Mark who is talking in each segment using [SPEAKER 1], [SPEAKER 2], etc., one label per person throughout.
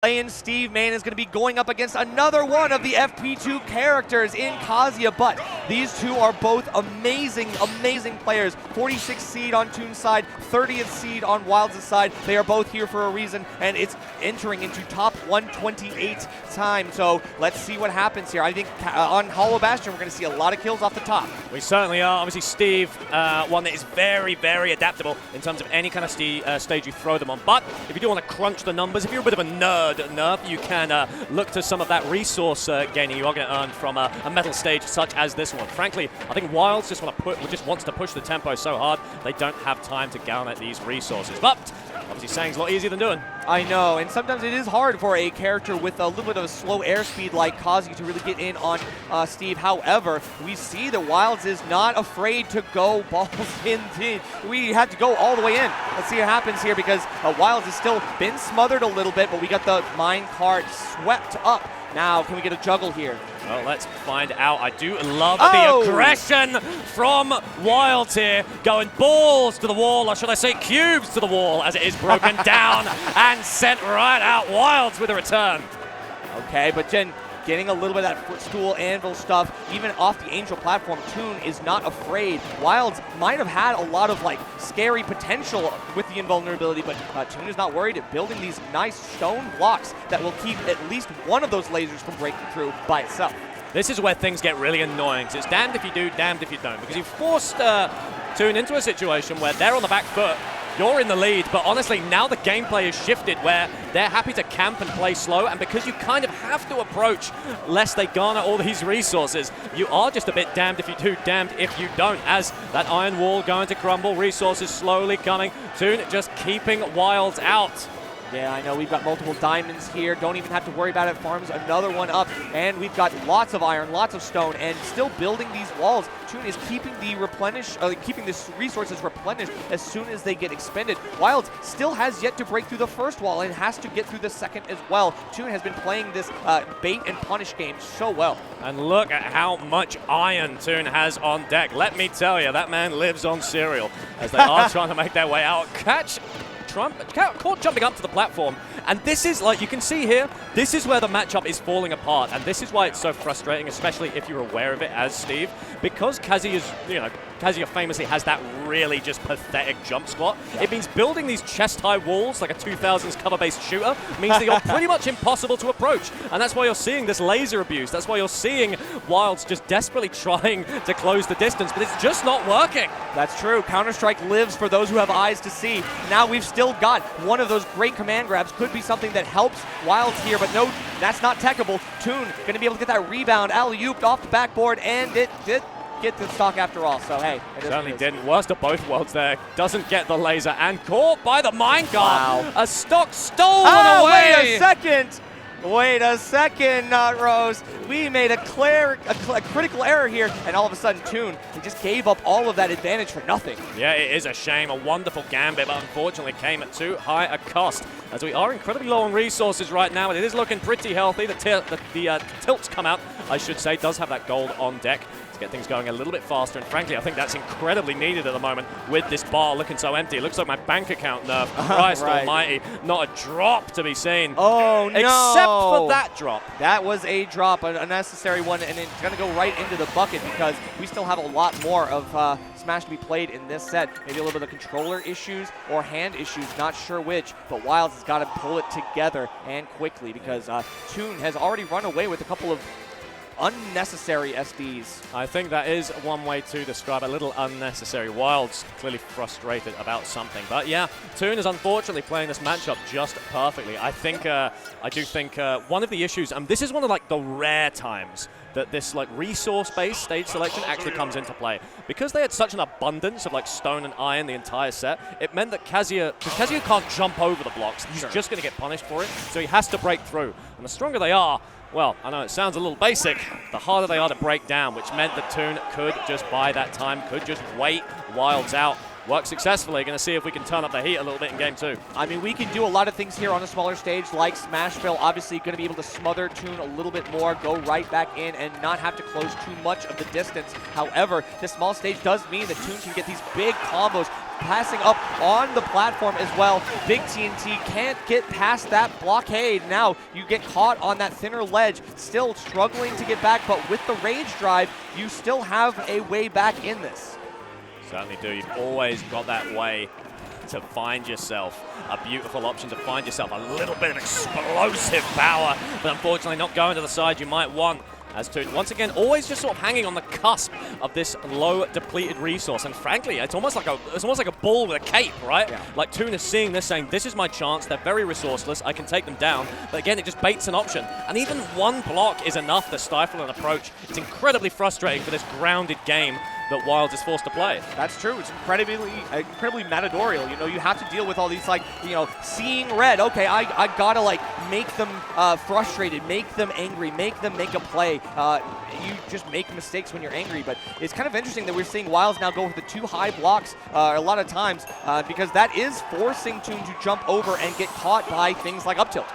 [SPEAKER 1] Playing Steve Main is going to be going up against another one of the FP2 characters in Kazuya, but these two are both amazing players. 46th seed on Toon's side, 30th seed on Wildz' side. They are both here for a reason, and it's entering into top 128 time. So let's see what happens here. I think on Hollow Bastion, we're going to see a lot of kills off the top.
[SPEAKER 2] We certainly are. Obviously, Steve, one that is very, very adaptable in terms of any kind of stage you throw them on. But if you do want to crunch the numbers, if you're a bit of a nerd, you can look to some of that resource gaining you are going to earn from a metal stage such as this one. Frankly, I think Wildz just wants to push the tempo so hard they don't have time to garner these resources. But obviously, saying's a lot easier than doing.
[SPEAKER 1] I know, and sometimes it is hard for a character with a little bit of a slow airspeed like Kazuya to really get in on Steve. However, we see that Wildz is not afraid to go balls in. We have to go all the way in. Let's see what happens here, because Wildz has still been smothered a little bit, but we got the mine cart swept up. Now, can we get a juggle here?
[SPEAKER 2] Well, let's find out. I do love the aggression from Wildz here, going balls to the wall, or should I say cubes to the wall, as it is broken down and sent right out. Wildz with a return.
[SPEAKER 1] Okay, but Jen, getting a little bit of that footstool anvil stuff, even off the Angel platform. Toon is not afraid. Wildz might have had a lot of scary potential with the invulnerability, but Toon is not worried at building these nice stone blocks that will keep at least one of those lasers from breaking through by itself.
[SPEAKER 2] This is where things get really annoying. It's damned if you do, damned if you don't, because you've forced Toon into a situation where they're on the back foot. You're in the lead, but honestly, now the gameplay has shifted where they're happy to camp and play slow, and because you kind of have to approach lest they garner all these resources, you are just a bit damned if you do, damned if you don't, as that iron wall going to crumble, resources slowly coming, Toon just keeping Wildz out.
[SPEAKER 1] Yeah, I know, we've got multiple diamonds here. Don't even have to worry about it. Farms another one up. And we've got lots of iron, lots of stone, and still building these walls. Toon is keeping the keeping the resources replenished as soon as they get expended. Wildz still has yet to break through the first wall and has to get through the second as well. Toon has been playing this bait and punish game so well.
[SPEAKER 2] And look at how much iron Toon has on deck. Let me tell you, that man lives on cereal as they are trying to make their way out. Caught jumping up to the platform, and this is, like you can see here, this is where the matchup is falling apart, and this is why it's so frustrating, especially if you're aware of it as Steve, because Kazuya famously has that really just pathetic jump squat. Yeah. It means building these chest-high walls like a 2000s cover-based shooter means that you're pretty much impossible to approach, and that's why you're seeing this laser abuse. That's why you're seeing Wildz just desperately trying to close the distance, but it's just not working.
[SPEAKER 1] That's true. Counter-Strike lives for those who have eyes to see. Now we've still got one of those great command grabs. Could be something that helps Wildz here, but no, that's not techable. Toon going to be able to get that rebound, alley-ooped off the backboard, and it did get the stock after all, so hey. It
[SPEAKER 2] certainly didn't. Worst of both worlds there. Doesn't get the laser and caught by the minecart. Wow. A stock stolen away.
[SPEAKER 1] Wait a second, Rose. We made a critical error here, and all of a sudden, Toon, he just gave up all of that advantage for nothing.
[SPEAKER 2] Yeah, it is a shame. A wonderful gambit, but unfortunately came at too high a cost, as we are incredibly low on resources right now, and it is looking pretty healthy. The tilts come out, I should say, does have that gold on deck to get things going a little bit faster, and frankly, I think that's incredibly needed at the moment with this bar looking so empty. It looks like my bank account, Nerf. Christ almighty, not a drop to be seen.
[SPEAKER 1] Oh, no.
[SPEAKER 2] Except for that drop.
[SPEAKER 1] That was a drop, an unnecessary one, and it's going to go right into the bucket because we still have a lot more of Smash to be played in this set. Maybe a little bit of controller issues or hand issues, not sure which, but Wildz has got to pull it together and quickly because Toon has already run away with a couple of unnecessary SDs.
[SPEAKER 2] I think that is one way to describe a little unnecessary. Wildz clearly frustrated about something. But yeah, Toon is unfortunately playing this matchup just perfectly. I do think one of the issues, and this is one of the rare times that this resource-based stage selection actually comes into play. Because they had such an abundance of stone and iron the entire set, it meant that Kazuya can't jump over the blocks. He's just going to get punished for it, so he has to break through. And the stronger they are, well, I know it sounds a little basic, the harder they are to break down, which meant that Toon could just buy that time, could just wait Wildz out. Worked successfully. Going to see if we can turn up the heat a little bit in game 2.
[SPEAKER 1] I mean, we can do a lot of things here on a smaller stage, like Smashville. Obviously, going to be able to smother Toon a little bit more, go right back in, and not have to close too much of the distance. However, this small stage does mean that Toon can get these big combos, passing up on the platform as well. Big TNT can't get past that blockade. Now you get caught on that thinner ledge, still struggling to get back, but with the rage drive, you still have a way back in this.
[SPEAKER 2] Certainly do. You've always got that way to find yourself a beautiful option, to find yourself a little bit of explosive power, but unfortunately not going to the side you might want. As Toon, once again, always just sort of hanging on the cusp of this low depleted resource, and frankly, it's almost like a bull with a cape, right? Yeah. Like Toon is seeing this, saying, "This is my chance. They're very resourceless. I can take them down." But again, it just baits an option, and even one block is enough to stifle an approach. It's incredibly frustrating for this grounded game that Wildz is forced to play.
[SPEAKER 1] That's true. It's incredibly matadorial. You know, you have to deal with all these, like, you know, seeing red. Okay, I gotta, like, make them frustrated, make them angry, make them make a play. You just make mistakes when you're angry, but it's kind of interesting that we're seeing Wildz now go with the 2 high blocks a lot of times because that is forcing Toon to jump over and get caught by things like up tilt.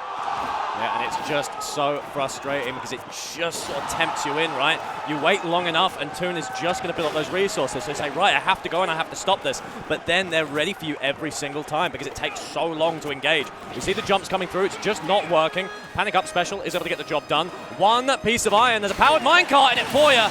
[SPEAKER 2] Yeah, and it's just so frustrating because it just sort of tempts you in, right? You wait long enough and Toon is just going to build up those resources. So you say, right, I have to go and I have to stop this. But then they're ready for you every single time because it takes so long to engage. You see the jumps coming through, it's just not working. Panic Up Special is able to get the job done. One piece of iron, there's a powered minecart in it for you.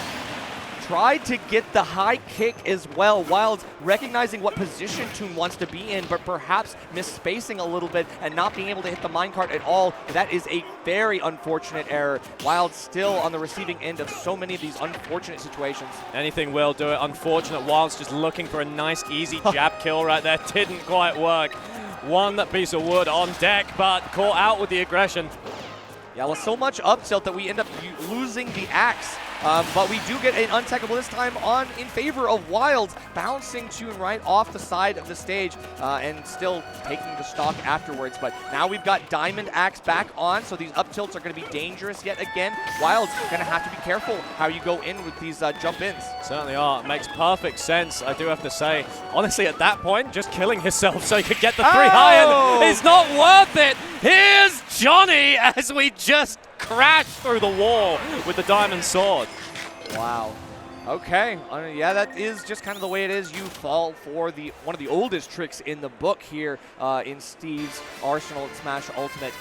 [SPEAKER 1] Tried to get the high kick as well. Wildz recognizing what position Toon wants to be in, but perhaps misspacing a little bit and not being able to hit the minecart at all. That is a very unfortunate error. Wildz still on the receiving end of so many of these unfortunate situations.
[SPEAKER 2] Anything will do it. Unfortunate. Wildz just looking for a nice, easy jab kill right there. Didn't quite work. One piece of wood on deck, but caught out with the aggression.
[SPEAKER 1] Yeah, well, so much up tilt that we end up losing the axe. But we do get an untechable this time on in favor of Wildz, bouncing Toon right off the side of the stage and still taking the stock afterwards. But now we've got Diamond Axe back on, so these up tilts are going to be dangerous yet again. Wildz going to have to be careful how you go in with these jump ins.
[SPEAKER 2] Certainly are. It makes perfect sense, I do have to say. Honestly, at that point, just killing himself so he could get the 3 iron is not worth it. Here's Johnny as we just crash through the wall with the diamond sword.
[SPEAKER 1] Wow. Okay. Yeah, that is just kind of the way it is. You fall for one of the oldest tricks in the book here in Steve's arsenal at Smash Ultimate.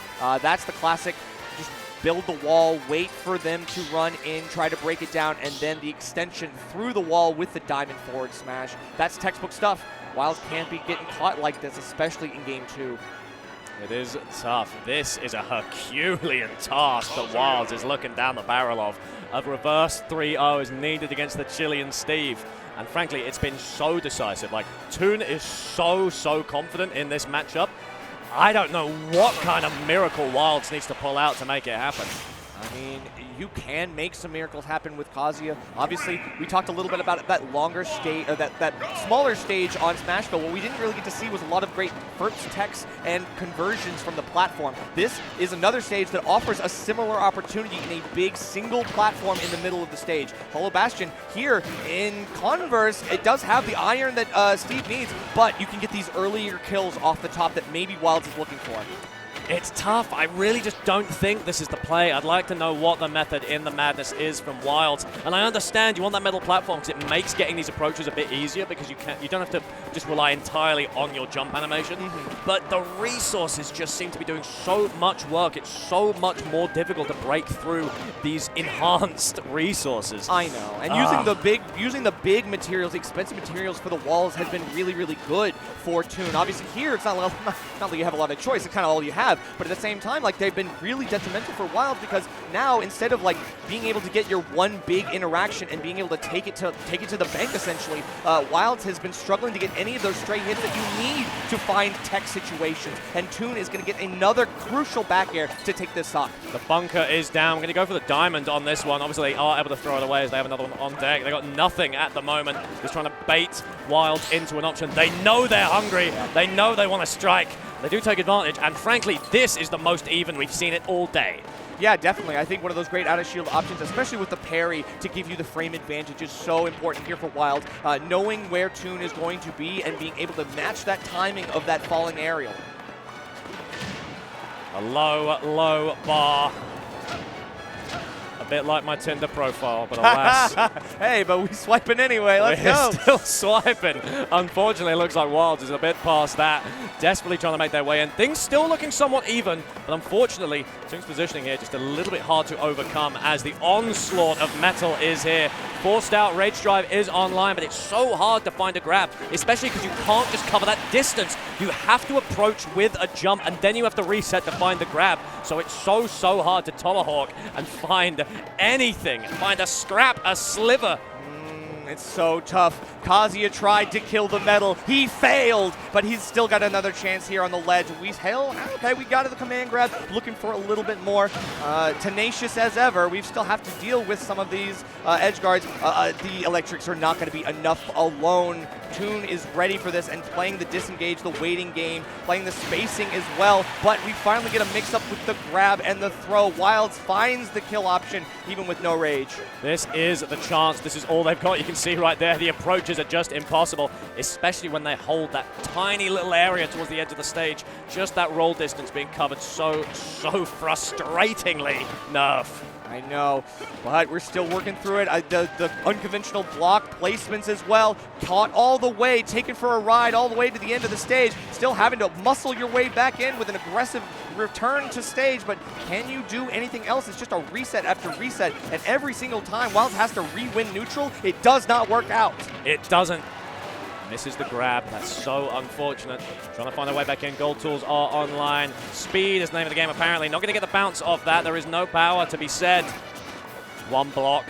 [SPEAKER 1] That's the classic. Just build the wall, wait for them to run in, try to break it down, and then the extension through the wall with the diamond forward smash. That's textbook stuff. Wildz can't be getting caught like this, especially in Game 2.
[SPEAKER 2] It is tough. This is a Herculean task that Wildz is looking down the barrel of. A reverse 3-0 is needed against the Chilean Steve. And frankly, it's been so decisive. Like, Toon is so confident in this matchup. I don't know what kind of miracle Wildz needs to pull out to make it happen.
[SPEAKER 1] I mean, you can make some miracles happen with Kazuya. Obviously, we talked a little bit about that longer stage, that smaller stage on Smash Go. What we didn't really get to see was a lot of great first techs and conversions from the platform. This is another stage that offers a similar opportunity in a big single platform in the middle of the stage. Hollow Bastion here in converse, it does have the iron that Steve needs, but you can get these earlier kills off the top that maybe Wildz is looking for.
[SPEAKER 2] It's tough. I really just don't think this is the play. I'd like to know what the method in the madness is from Wildz. And I understand you want that metal platform because it makes getting these approaches a bit easier because you don't have to just rely entirely on your jump animation. But the resources just seem to be doing so much work. It's so much more difficult to break through these enhanced resources.
[SPEAKER 1] I know. And using the big materials, the expensive materials for the walls has been really good for Toon. Obviously here it's not like you have a lot of choice. It's kind of all you have. But at the same time, like, they've been really detrimental for Wildz because now instead of like being able to get your one big interaction and being able to take it to the bank essentially, Wildz has been struggling to get any of those stray hits that you need to find tech situations. And Toon is going to get another crucial back air to take this stock.
[SPEAKER 2] The bunker is down. We're going to go for the diamond on this one. Obviously, they are able to throw it away as they have another one on deck. They got nothing at the moment. Just trying to bait Wildz into an option. They know they're hungry. They know they want to strike. They do take advantage, and frankly, this is the most even we've seen it all day.
[SPEAKER 1] Yeah, definitely. I think one of those great out-of-shield options, especially with the parry, to give you the frame advantage is so important here for Wildz. Knowing where Toon is going to be and being able to match that timing of that falling aerial.
[SPEAKER 2] A low bar. A bit like my Tinder profile, but alas.
[SPEAKER 1] Hey, but we swiping anyway. Let's
[SPEAKER 2] We're
[SPEAKER 1] go.
[SPEAKER 2] still swiping. Unfortunately, it looks like Wildz is a bit past that. Desperately trying to make their way in. Things still looking somewhat even, but unfortunately, Toon's positioning here just a little bit hard to overcome as the onslaught of metal is here. Forced out Rage Drive is online, but it's so hard to find a grab, especially because you can't just cover that distance. You have to approach with a jump, and then you have to reset to find the grab. So it's so hard to tomahawk and find anything. Find a scrap, a sliver.
[SPEAKER 1] It's so tough. Kazuya tried to kill the metal. He failed, but he's still got another chance here on the ledge. Okay, we got to the command grab, looking for a little bit more. Tenacious as ever. We still have to deal with some of these edge guards. The electrics are not going to be enough alone. Toon is ready for this and playing the disengage, the waiting game, playing the spacing as well, but we finally get a mix-up with the grab and the throw. Wildz finds the kill option, even with no rage.
[SPEAKER 2] This is the chance. This is all they've got. You can see right there, the approaches are just impossible, especially when they hold that tiny little area towards the edge of the stage. Just that roll distance being covered so frustratingly nerf.
[SPEAKER 1] I know, but we're still working through it. The unconventional block placements as well. Caught all the way, taken for a ride all the way to the end of the stage. Still having to muscle your way back in with an aggressive return to stage, but can you do anything else? It's just a reset after reset, and every single time Wildz has to re-win neutral, it does not work out.
[SPEAKER 2] It doesn't. Misses the grab. That's so unfortunate. Trying to find their way back in. Gold tools are online. Speed is the name of the game, apparently. Not going to get the bounce off that. There is no power to be said. One block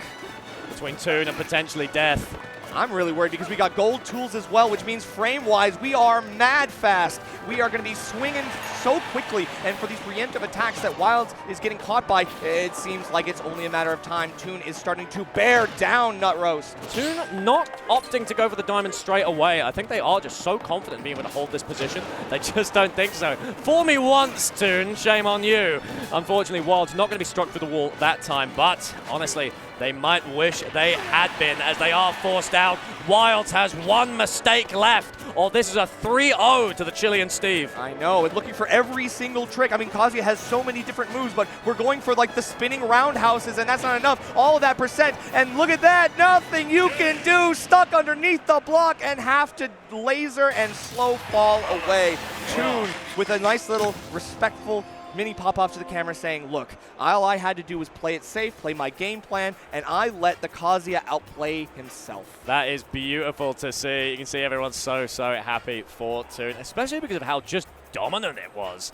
[SPEAKER 2] between Toon and potentially death.
[SPEAKER 1] I'm really worried because we got gold tools as well, which means frame-wise, we are mad fast. We are going to be swinging so quickly, and for these preemptive attacks that Wildz is getting caught by, it seems like it's only a matter of time. Toon is starting to bear down Nut Roast.
[SPEAKER 2] Toon not opting to go for the diamond straight away. I think they are just so confident in being able to hold this position. They just don't think so. Fool me once, Toon. Shame on you. Unfortunately, Wildz not going to be struck through the wall that time, but honestly, they might wish they had been, as they are forced out. Wildz has one mistake left, or this is a 3-0 to the Chilean Steve.
[SPEAKER 1] I know, and looking for every single trick. I mean, Kazuya has so many different moves, but we're going for like the spinning roundhouses, and that's not enough. All of that percent, and look at that, nothing you can do. Stuck underneath the block and have to laser and slow fall away. Toon with a nice little respectful mini pop-off to the camera saying, look, all I had to do was play it safe, play my game plan, and I let the Kazuya outplay himself.
[SPEAKER 2] That is beautiful to see. You can see everyone's so happy for Toon, especially because of how just dominant it was.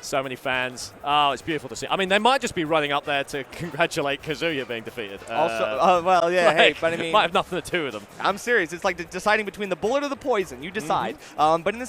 [SPEAKER 2] So many fans. Oh, it's beautiful to see. I mean, they might just be running up there to congratulate Kazuya being defeated.
[SPEAKER 1] Well, yeah,
[SPEAKER 2] like,
[SPEAKER 1] hey, but I mean,
[SPEAKER 2] might have nothing to do with them.
[SPEAKER 1] I'm serious. It's like deciding between the bullet or the poison. You decide. But in this